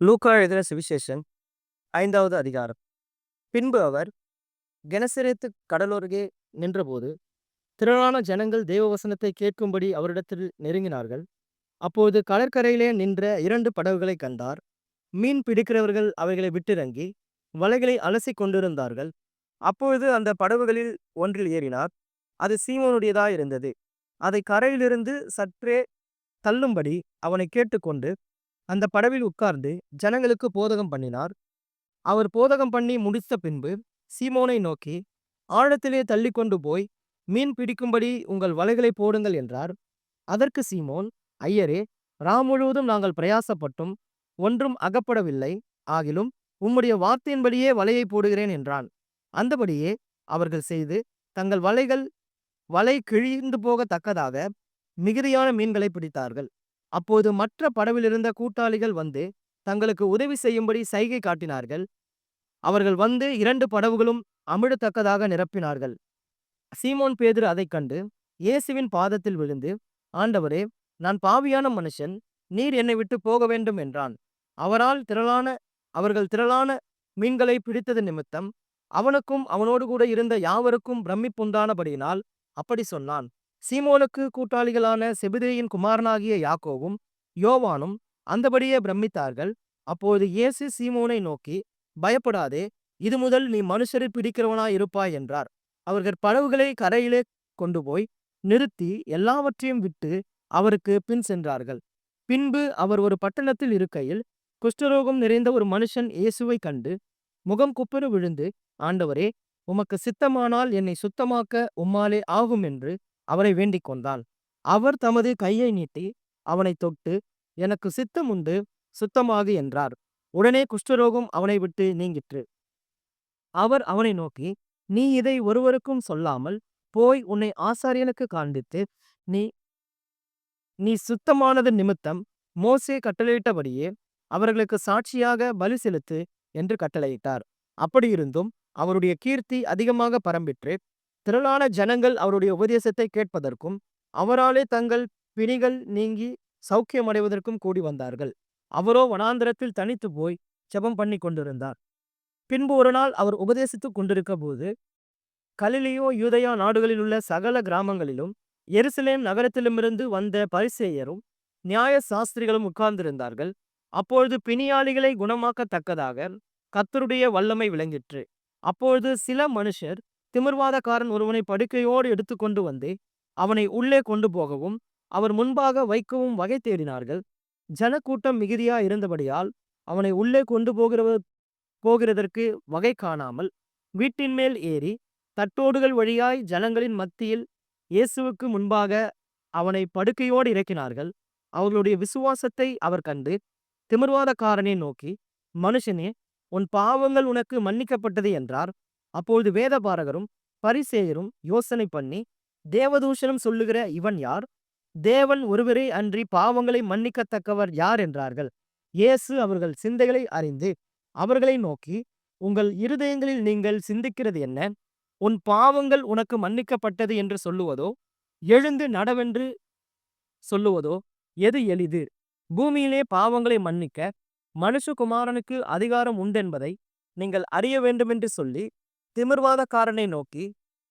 லூக்கா எழுதின சுவிசேஷம் 5வது அதிகாரம். பின்பு அவர் கெனசரேத்து கடலருகே நின்றபோது, திரளான ஜனங்கள் தேவவசனத்தை கேட்கும்படி அவரிடத்தில் நெருங்கினார்கள். அப்போது கடற்கரையிலே நின்ற 2 படகுகளைக் கண்டார். மீன் பிடிக்கிறவர்கள் அவைகளை விட்டிறங்கி, வலைகளை அலசிக் கொண்டிருந்தார்கள். அப்பொழுது அந்த படகுகளில் ஒன்றில் ஏறினார். அது சீமோனுடையதாயிருந்தது. அதை கரையிலிருந்து சற்றே தள்ளும்படி அவனைக் கேட்டுக்கொண்டு, அந்த படவில் உட்கார்ந்து ஜனங்களுக்கு போதகம் பண்ணினார். அவர் போதகம் பண்ணி முடித்த பின்பு சீமோனை நோக்கி, ஆழத்திலே தள்ளிக்கொண்டு போய் மீன் பிடிக்கும்படி உங்கள் வலைகளை போடுங்கள் என்றார். அதற்கு சீமோன், ஐயரே, முழுவதும் நாங்கள் பிரயாசப்பட்டும் ஒன்றும் அகப்படவில்லை. ஆகிலும் உம்முடைய வார்த்தையின்படியே வலையை போடுகிறேன் என்றான். அந்தபடியே அவர்கள் செய்து தங்கள் வலை கிழிந்து போகத்தக்கதாக மிகுதியான மீன்களை பிடித்தார்கள். அப்போது மற்ற படவிலிருந்த கூட்டாளிகள் வந்து தங்களுக்கு உதவி செய்யும்படி சைகை காட்டினார்கள். அவர்கள் வந்து 2 படவுகளும் அமிழத்தக்கதாக நிரப்பினார்கள். சீமோன் பேதுரு அதைக் கண்டு இயேசுவின் பாதத்தில் விழுந்து, ஆண்டவரே, நான் பாவியான மனுஷன், நீர் என்னை விட்டு போக வேண்டும் என்றான். அவர்கள் திரளான மீன்களை பிடித்தது நிமித்தம் அவனுக்கும் அவனோடு கூட இருந்த யாவருக்கும் பிரமிப்புண்டானபடியினால் அப்படி சொன்னான். சீமோனுக்கு கூட்டாளிகளான செபெதேயின் குமாரனாகிய யாக்கோவும் யோவானும் அந்தபடியே பிரமித்தார்கள். அப்போது இயேசு சீமோனை நோக்கி, பயப்படாதே, இது முதல் நீ மனுஷரை பிடிக்கிறவனாய் இருப்பாய் என்றார். அவர்கள் படகுகளை கரையிலே கொண்டு போய் நிறுத்தி எல்லாவற்றையும் விட்டு அவருக்கு பின் சென்றார்கள். பின்பு அவர் ஒரு பட்டணத்தில் இருக்கையில் குஷ்டரோகம் நிறைந்த ஒரு மனுஷன் இயேசுவை கண்டு முகம் குப்புற விழுந்து, ஆண்டவரே, உமக்கு சித்தமானால் என்னை சுத்தமாக்க உம்மாலே ஆகும் என்று அவரை வேண்டிக் கொண்டான். அவர் தமது கையை நீட்டி அவனை தொட்டு, எனக்கு சித்தம் உண்டு, சுத்தமாகு என்றார். உடனே குஷ்டரோகம் அவனை விட்டு நீங்கிற்று. அவர் அவனை நோக்கி, நீ இதை ஒருவருக்கும் சொல்லாமல் போய் உன்னை ஆசாரியனுக்கு காண்பித்து, நீ நீ சுத்தமானது நிமித்தம் மோசே கட்டளையிட்டபடியே அவர்களுக்கு சாட்சியாக பலி செலுத்து என்று கட்டளையிட்டார். அப்படியிருந்தும் அவருடைய கீர்த்தி அதிகமாக பரம்பிற்று. திரளான ஜனங்கள் அவருடைய உபதேசத்தை கேட்பதற்கும் அவராலே தங்கள் பிணிகள் நீங்கி சௌக்கியமடைவதற்கும் கூடி வந்தார்கள். அவரோ வனாந்தரத்தில் தனித்து போய் ஜெபம் பண்ணி கொண்டிருந்தார். பின்பு ஒரு நாள் அவர் உபதேசித்துக் கொண்டிருக்க போது, கலிலேயா யூதேயா நாடுகளில் உள்ள சகல கிராமங்களிலும் எருசலேம் நகரத்திலுமிருந்து வந்த பரிசேயரும் நியாய சாஸ்திரிகளும் உட்கார்ந்திருந்தார்கள். அப்பொழுது பிணியாளிகளை குணமாக்கத்தக்கதாக கர்த்தருடைய வல்லமை விளங்கிற்று. அப்பொழுது சில மனுஷர் திமிர்வாதக்காரன் ஒருவனை படுக்கையோடு எடுத்துக்கொண்டு வந்து அவனை உள்ளே கொண்டு போகவும் அவர் முன்பாக வைக்கவும் வகை தேடினார்கள். ஜனக்கூட்டம் மிகுதியா இருந்தபடியால் அவனை உள்ளே கொண்டு போகிறதற்கு வகை காணாமல் வீட்டின் மேல் ஏறி தட்டோடுகள் வழியாய் ஜனங்களின் மத்தியில் இயேசுவுக்கு முன்பாக அவனை படுக்கையோடு இறக்கினார்கள். அவர்களுடைய விசுவாசத்தை அவர் கண்டு திமிர்வாதக்காரனை நோக்கி, மனுஷனே, உன் பாவங்கள் உனக்கு மன்னிக்கப்பட்டது என்றார். அப்பொழுது வேதபாரகரும் பரிசேயரும் யோசனை பண்ணி, தேவதூஷணம் சொல்லுகிற இவன் யார்? தேவன் ஒருவரே அன்றி பாவங்களை மன்னிக்கத்தக்கவர் யார் என்றார்கள். இயேசு அவர்கள் சிந்தைகளை அறிந்து அவர்களை நோக்கி, உங்கள் இருதயங்களில் நீங்கள் சிந்திக்கிறது என்ன? உன் பாவங்கள் உனக்கு மன்னிக்கப்பட்டது என்று சொல்லுவதோ, எழுந்து நடவென்று சொல்லுவதோ எது எளிது? பூமியிலே பாவங்களை மன்னிக்க மனுஷகுமாரனுக்கு அதிகாரம் உண்டென்பதை நீங்கள் அறிய வேண்டுமென்று சொல்லி திமிர்வாதக்காரனை நோக்கி,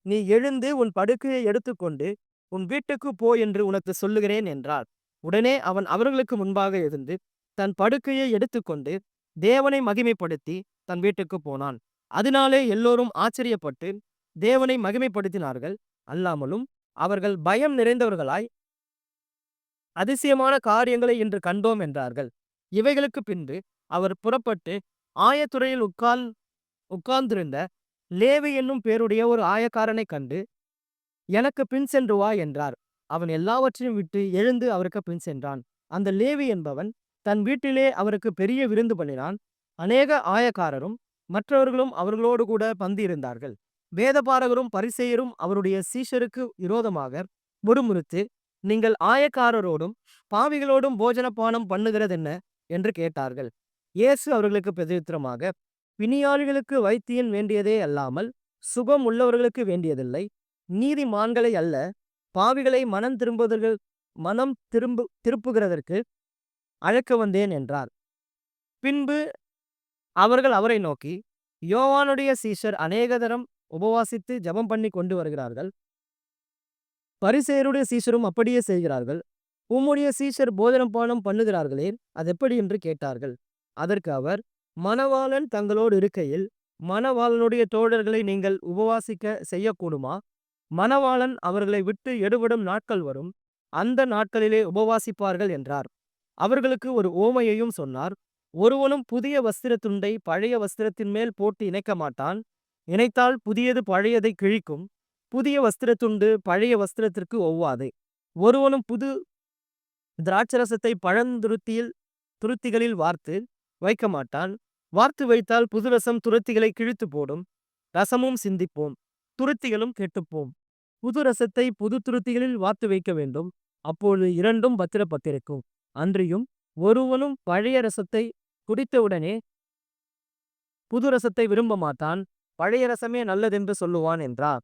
நீ எழுந்து உன் படுக்கையை எடுத்துக்கொண்டு உன் வீட்டுக்கு போ என்று உனக்கு சொல்லுகிறேன் என்றார். உடனே அவன் அவர்களுக்கு முன்பாக எழுந்து தன் படுக்கையை எடுத்துக்கொண்டு தேவனை மகிமைப்படுத்தி தன் வீட்டுக்கு போனான். அதனாலே எல்லோரும் ஆச்சரியப்பட்டு தேவனை மகிமைப்படுத்தினார்கள். அல்லாமலும் அவர்கள் பயம் நிறைந்தவர்களாய், அதிசயமான காரியங்களை இன்று கண்டோம் என்றார்கள். இவைகளுக்கு பின்பு அவர் புறப்பட்டு ஆயத்துறையில் உட்கார்ந்திருந்த லேவி என்னும் பேருடைய ஒரு ஆயக்காரனை கண்டு, எனக்கு பின் சென்று வா என்றார். அவன் எல்லாவற்றையும் விட்டு எழுந்து அவருக்கு பின் சென்றான். அந்த லேவி என்பவன் தன் வீட்டிலே அவருக்கு பெரிய விருந்து பண்ணினான். அநேக ஆயக்காரரும் மற்றவர்களும் அவர்களோடு கூட பந்தியிருந்தார்கள். வேதபாரகரும் பரிசேயரும் அவருடைய சீஷருக்கு விரோதமாக முறுமுறுத்து, நீங்கள் ஆயக்காரரோடும் பாவிகளோடும் போஜனபானம் பண்ணுகிறதென்ன என்று கேட்டார்கள். இயேசு அவர்களுக்கு பிரதியுத்தரமாக, பிணியாளிகளுக்கு வைத்தியன் வேண்டியதே அல்லாமல் சுகம் உள்ளவர்களுக்கு வேண்டியதில்லை. நீதிமான்களை அல்ல, பாவிகளை மனம் திருப்புகிறதற்கு அழைக்க வந்தேன் என்றார். பின்பு அவர்கள் அவரை நோக்கி, யோவானுடைய சீஷர் அநேக தரம் உபவாசித்து ஜெபம் பண்ணி கொண்டு வருகிறார்கள். பரிசேயருடைய சீஷரும் அப்படியே செய்கிறார்கள். உம்முடைய சீஷர் போஜனம் பானம் பண்ணுகிறார்களே, அதெப்படி என்று கேட்டார்கள். அதற்கு அவர், மணவாளன் தங்களோடு இருக்கையில் மணவாளனுடைய தோழர்களை நீங்கள் உபவாசிக்க செய்யக்கூடுமா? மணவாளன் அவர்களை விட்டு எடுபடும் நாட்கள் வரும், அந்த நாட்களிலே உபவாசிப்பார்கள் என்றார். அவர்களுக்கு ஒரு உவமையையும் சொன்னார். ஒருவனும் புதிய வஸ்திரத் துண்டை பழைய வஸ்திரத்தின் மேல் போட்டு இணைக்க மாட்டான். இணைத்தால் புதியது பழையதை கிழிக்கும். புதிய வஸ்திரத் துண்டு பழைய வஸ்திரத்திற்கு ஒவ்வாது. ஒருவனும் புது திராட்சரசத்தை துருத்திகளில் வார்த்து வைக்க மாட்டான். வார்த்து வைத்தால் புது ரசம் துருத்திகளை கிழித்து போடும். ரசமும் சிந்திப்போம், துருத்திகளும் கெட்டுப்போம். புது ரசத்தை புது துருத்திகளில் வார்த்து வைக்க வேண்டும். அப்பொழுது இரண்டும் பத்திரப்பட்டிருக்கும். அன்றியும் ஒருவனும் பழைய ரசத்தை குடித்தவுடனே புது ரசத்தை விரும்ப மாட்டான். பழைய ரசமே நல்லதென்று சொல்லுவான் என்றார்.